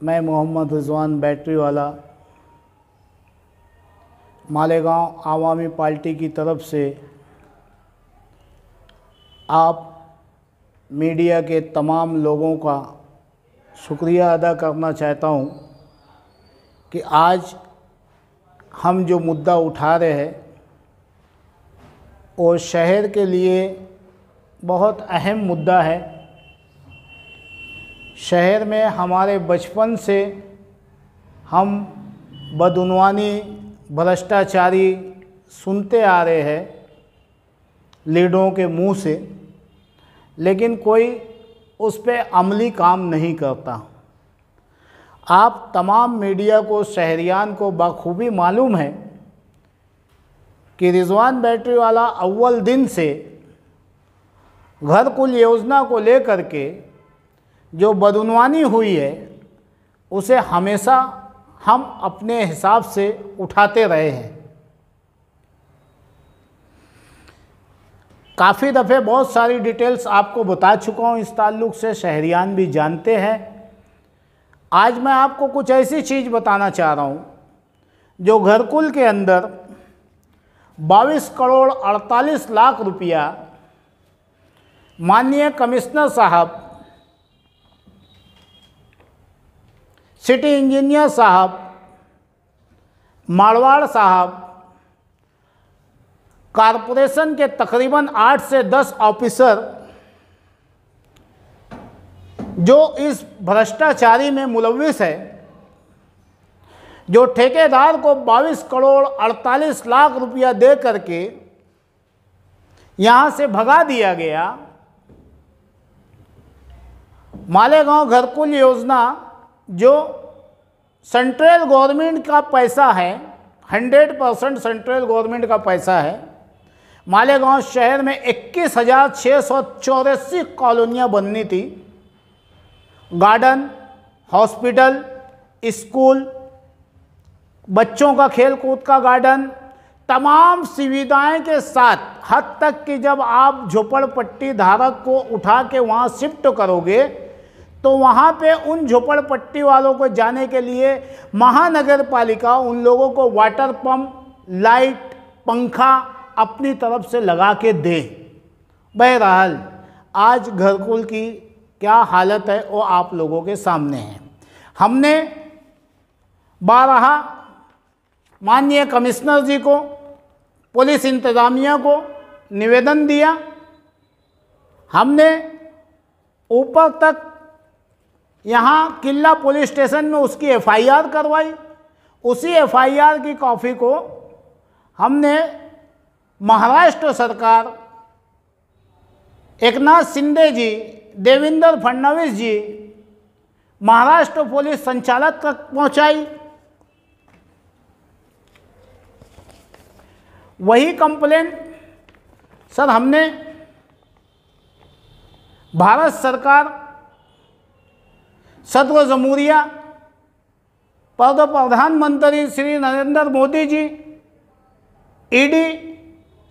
मैं मोहम्मद रिजवान बैटरी वाला मालेगांव आवामी पार्टी की तरफ से आप मीडिया के तमाम लोगों का शुक्रिया अदा करना चाहता हूं कि आज हम जो मुद्दा उठा रहे हैं वो शहर के लिए बहुत अहम मुद्दा है। शहर में हमारे बचपन से हम बदउनवानी भ्रष्टाचारी सुनते आ रहे हैं लीडरों के मुंह से, लेकिन कोई उस पे अमली काम नहीं करता। आप तमाम मीडिया को, शहरियान को बखूबी मालूम है कि रिजवान बैटरी वाला अव्वल दिन से घरकुल योजना को लेकर के जो बदउनवानी हुई है उसे हमेशा हम अपने हिसाब से उठाते रहे हैं। काफ़ी दफ़े बहुत सारी डिटेल्स आपको बता चुका हूँ, इस ताल्लुक़ से शहरियान भी जानते हैं। आज मैं आपको कुछ ऐसी चीज़ बताना चाह रहा हूँ जो घरकुल के अंदर 22 करोड़ 48 लाख रुपया माननीय कमिश्नर साहब, सिटी इंजीनियर साहब, मारवाड़ साहब, कारपोरेशन के तकरीबन 8 से 10 ऑफिसर जो इस भ्रष्टाचारी में मुलविस है, जो ठेकेदार को 22 करोड़ 48 लाख रुपया दे करके यहाँ से भगा दिया गया। मालेगांव घरकुल योजना जो सेंट्रल गवर्नमेंट का पैसा है, 100% सेंट्रल गवर्नमेंट का पैसा है। मालेगांव शहर में 21,684 कॉलोनियाँ बननी थी। गार्डन, हॉस्पिटल, स्कूल, बच्चों का खेल कूद का गार्डन, तमाम सुविधाएं के साथ, हद तक कि जब आप झोपड़पट्टी धारक को उठा के वहाँ शिफ्ट करोगे तो वहाँ पे उन झोपड़पट्टी वालों को जाने के लिए महानगर पालिका उन लोगों को वाटर पंप, लाइट, पंखा अपनी तरफ से लगा के दे। बहरहाल आज घरकुल की क्या हालत है वो आप लोगों के सामने है। हमने बारहा माननीय कमिश्नर जी को, पुलिस इंतज़ामिया को निवेदन दिया। हमने ऊपर तक यहाँ किला पुलिस स्टेशन में उसकी एफआईआर करवाई। उसी एफआईआर की कॉपी को हमने महाराष्ट्र सरकार, एकनाथ शिंदे जी, देवेंद्र फडणवीस जी, महाराष्ट्र पुलिस संचालक तक पहुँचाई। वही कंप्लेन सर हमने भारत सरकार, सदर जमहूरिया, प्रधानमंत्री श्री नरेंद्र मोदी जी, ईडी,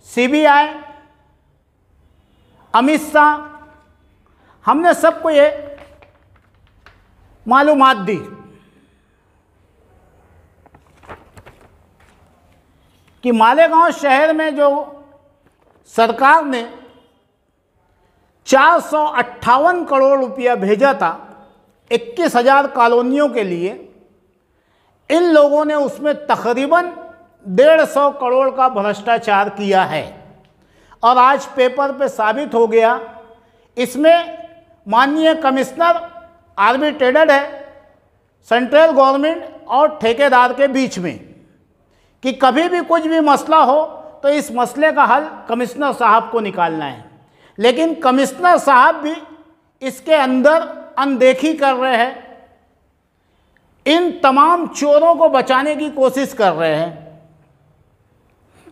सीबीआई, अमित शाह, हमने सबको ये मालूमात दी कि मालेगांव शहर में जो सरकार ने 458 करोड़ रुपया भेजा था 21,000 कॉलोनियों के लिए, इन लोगों ने उसमें तकरीबन 150 करोड़ का भ्रष्टाचार किया है। और आज पेपर पे साबित हो गया, इसमें माननीय कमिश्नर आर्बिट्रेटेड है सेंट्रल गवर्नमेंट और ठेकेदार के बीच में, कि कभी भी कुछ भी मसला हो तो इस मसले का हल कमिश्नर साहब को निकालना है। लेकिन कमिश्नर साहब भी इसके अंदर अनदेखी कर रहे हैं, इन तमाम चोरों को बचाने की कोशिश कर रहे हैं।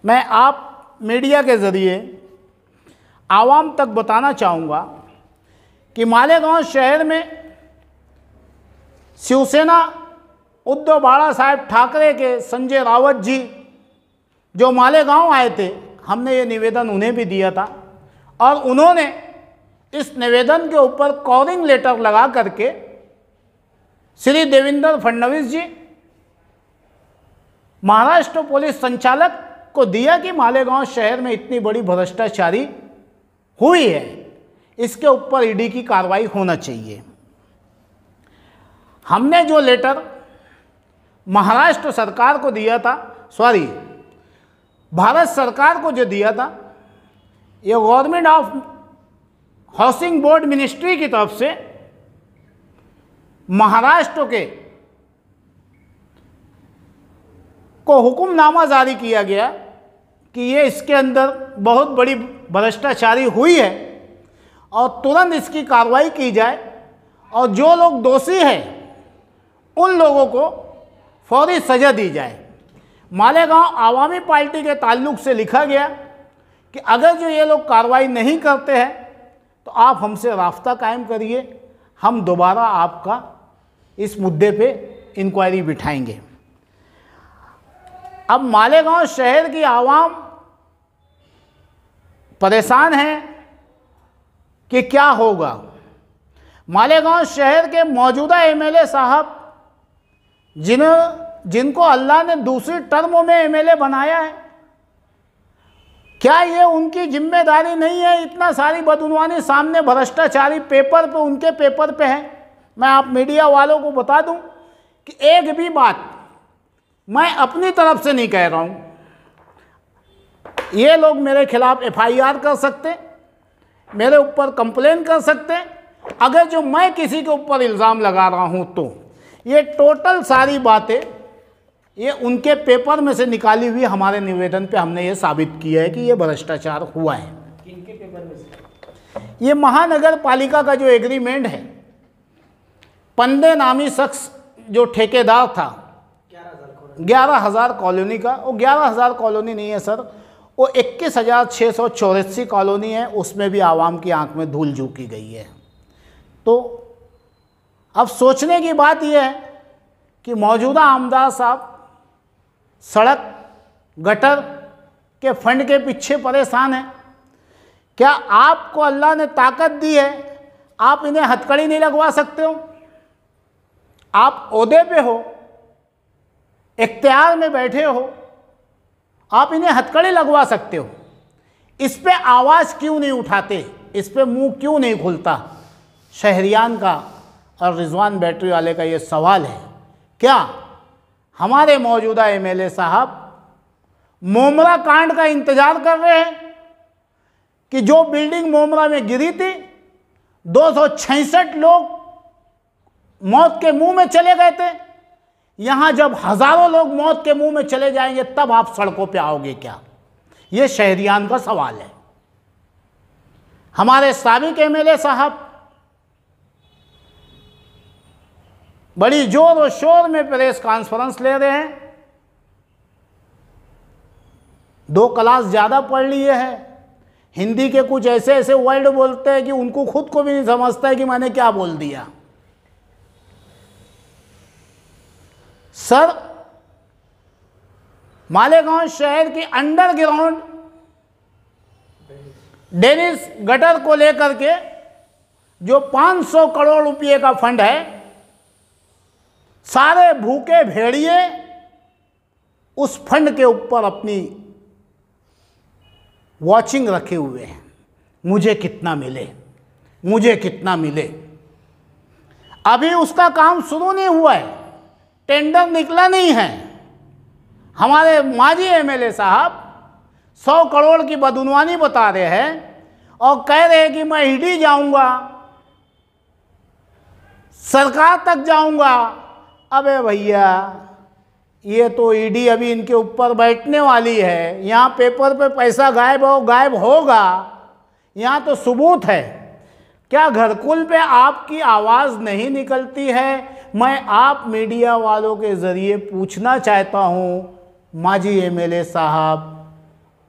मैं आप मीडिया के ज़रिए आवाम तक बताना चाहूँगा कि मालेगांव शहर में शिवसेना उद्धव बाला साहेब ठाकरे के संजय रावत जी जो मालेगांव आए थे, हमने ये निवेदन उन्हें भी दिया था और उन्होंने इस निवेदन के ऊपर कॉलिंग लेटर लगा करके श्री देवेंद्र फडणवीस जी महाराष्ट्र पुलिस संचालक को दिया कि मालेगांव शहर में इतनी बड़ी भ्रष्टाचारी हुई है, इसके ऊपर ईडी की कार्रवाई होना चाहिए। हमने जो लेटर महाराष्ट्र सरकार को दिया था, भारत सरकार को जो दिया था, ये government of housing board ministry की तरफ से महाराष्ट्र के को हुक्मनामा जारी किया गया कि ये इसके अंदर बहुत बड़ी भ्रष्टाचारी हुई है और तुरंत इसकी कार्रवाई की जाए और जो लोग दोषी हैं उन लोगों को फौरी सज़ा दी जाए। मालेगांव आवामी पार्टी के ताल्लुक से लिखा गया कि अगर जो ये लोग कार्रवाई नहीं करते हैं तो आप हमसे राब्ता कायम करिए, हम दोबारा आपका इस मुद्दे पे इंक्वायरी बिठाएंगे। अब मालेगांव शहर की आवाम परेशान है कि क्या होगा। मालेगांव शहर के मौजूदा एमएलए साहब जिनको अल्लाह ने दूसरी टर्म में एमएलए बनाया है, क्या ये उनकी जिम्मेदारी नहीं है? इतना सारी बदउनवानी सामने, भ्रष्टाचारी पेपर पे, उनके पेपर पे है। मैं आप मीडिया वालों को बता दूं कि एक भी बात मैं अपनी तरफ से नहीं कह रहा हूं। ये लोग मेरे खिलाफ एफआईआर कर सकते, मेरे ऊपर कंप्लेन कर सकते, अगर जो मैं किसी के ऊपर इल्ज़ाम लगा रहा हूं तो ये टोटल सारी बातें ये उनके पेपर में से निकाली हुई हमारे निवेदन पे हमने ये साबित किया है कि ये भ्रष्टाचार हुआ है। किनके पेपर में से? ये महानगर पालिका का जो एग्रीमेंट है, पंडे नामी शख्स जो ठेकेदार था 11,000 कॉलोनी का, वो 11,000 कॉलोनी नहीं है सर, वो 21,684 कॉलोनी है, उसमें भी आवाम की आंख में धूल झोंकी गई है। तो अब सोचने की बात यह है कि मौजूदा आमदार साहब सड़क गटर के फंड के पीछे परेशान हैं। क्या आपको अल्लाह ने ताकत दी है, आप इन्हें हथकड़ी नहीं लगवा सकते हो? आप ओहदे पे हो, इख्तियार में बैठे हो, आप इन्हें हथकड़ी लगवा सकते हो। इस पे आवाज़ क्यों नहीं उठाते, इस पे मुंह क्यों नहीं खुलता? शहरियान का और रिजवान बैटरी वाले का ये सवाल है। क्या हमारे मौजूदा एमएलए साहब मोमरा कांड का इंतजार कर रहे हैं कि जो बिल्डिंग मोमरा में गिरी थी 266 लोग मौत के मुंह में चले गए थे, यहां जब हजारों लोग मौत के मुंह में चले जाएंगे तब आप सड़कों पे आओगे क्या? ये शहरियान का सवाल है। हमारे साबिक एमएलए साहब बड़ी जोर और शोर में प्रेस कॉन्फ्रेंस ले रहे हैं, 2 क्लास ज़्यादा पढ़ लिए हैं, हिंदी के कुछ ऐसे ऐसे वर्ड बोलते हैं कि उनको खुद को भी नहीं समझता है कि मैंने क्या बोल दिया। सर, मालेगांव शहर की अंडरग्राउंड डेनिस गटर को लेकर के जो 500 करोड़ रुपए का फंड है, सारे भूखे भेड़िए उस फंड के ऊपर अपनी वॉचिंग रखे हुए हैं, मुझे कितना मिले, मुझे कितना मिले। अभी उसका काम शुरू नहीं हुआ है, टेंडर निकला नहीं है। हमारे माजी एमएलए साहब 100 करोड़ की बदउनवानी बता रहे हैं और कह रहे हैं कि मैं ईडी जाऊंगा, सरकार तक जाऊंगा। अबे भैया, ये तो ईडी अभी इनके ऊपर बैठने वाली है, यहाँ पेपर पे पैसा गायब होगा, यहाँ तो सबूत है। क्या घरकुल पे आपकी आवाज़ नहीं निकलती है? मैं आप मीडिया वालों के ज़रिए पूछना चाहता हूँ, माजी एमएलए साहब,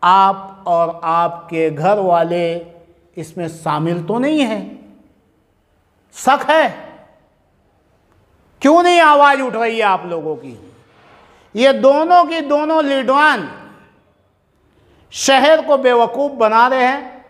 आप और आपके घर वाले इसमें शामिल तो नहीं हैं? शक है, क्यों नहीं आवाज़ उठ रही है आप लोगों की? ये दोनों की दोनों लीडवान शहर को बेवकूफ़ बना रहे हैं।